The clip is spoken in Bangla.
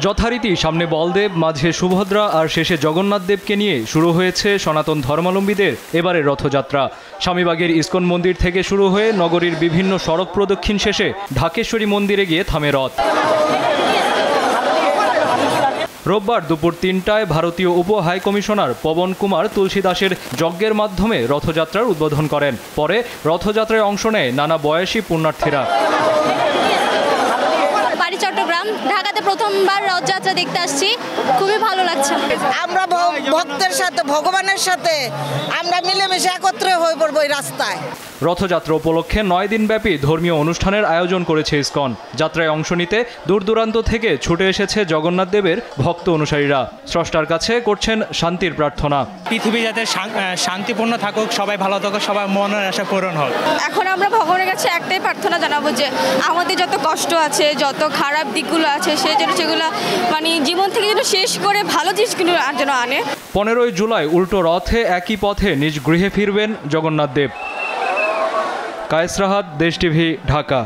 যথারীতি সামনে বলদেব, মাঝে সুভদ্রা আর শেষে জগন্নাথ দেবকে নিয়ে শুরু হয়েছে সনাতন ধর্মাবলম্বীদের এবারের রথযাত্রা। স্বামীবাগের ইস্কন মন্দির থেকে শুরু হয়ে নগরীর বিভিন্ন সড়ক প্রদক্ষিণ শেষে ঢাকেশ্বরী মন্দিরে গিয়ে থামে রথ। রোববার দুপুর ৩টায় ভারতীয় উপ হাই কমিশনার পবন কুমার তুলসী দাসের যজ্ঞের মাধ্যমে রথযাত্রার উদ্বোধন করেন। পরে রথযাত্রায় অংশ নেয় নানা বয়সী পুণ্যার্থীরা। চট্টগ্রাম, ঢাকাতে প্রথমবার রথযাত্রা দেখতে আসছি, খুবই ভালো লাগছে। আমরা ভক্তের সাথে, ভগবানের সাথে আমরা মিলেমিশে একত্রে হয়ে পড়বো এই রাস্তায়। রথযাত্রা উপলক্ষে 9 দিনব্যাপী ধর্মীয় অনুষ্ঠানের আয়োজন করেছে ইসকন। যাত্রায় অংশ নিতে দূর দূরান্ত থেকে ছুটে এসেছে জগন্নাথ দেবের ভক্ত অনুসারীরা। স্রষ্টার কাছে করছেন শান্তির প্রার্থনা। পৃথিবী যাতে শান্তিপূর্ণ থাকুক, সবাই ভালো থাকুক, সবার মনের আশা পূরণ হোক। এখন আমরা ভগবানের কাছে একটাই প্রার্থনা জানাবো যে আমাদের যত কষ্ট আছে, যত খারাপ দিকগুলো আছে, সেই জন্য সেগুলো জীবন থেকে যেন শেষ করে ভালো জিনিসগুলো যেন আনে। 15ই জুলাই উল্টো রথে একই পথে নিজ গৃহে ফিরবেন জগন্নাথ দেব। কায়েস রাহাত, দেশ টিভি, ঢাকা।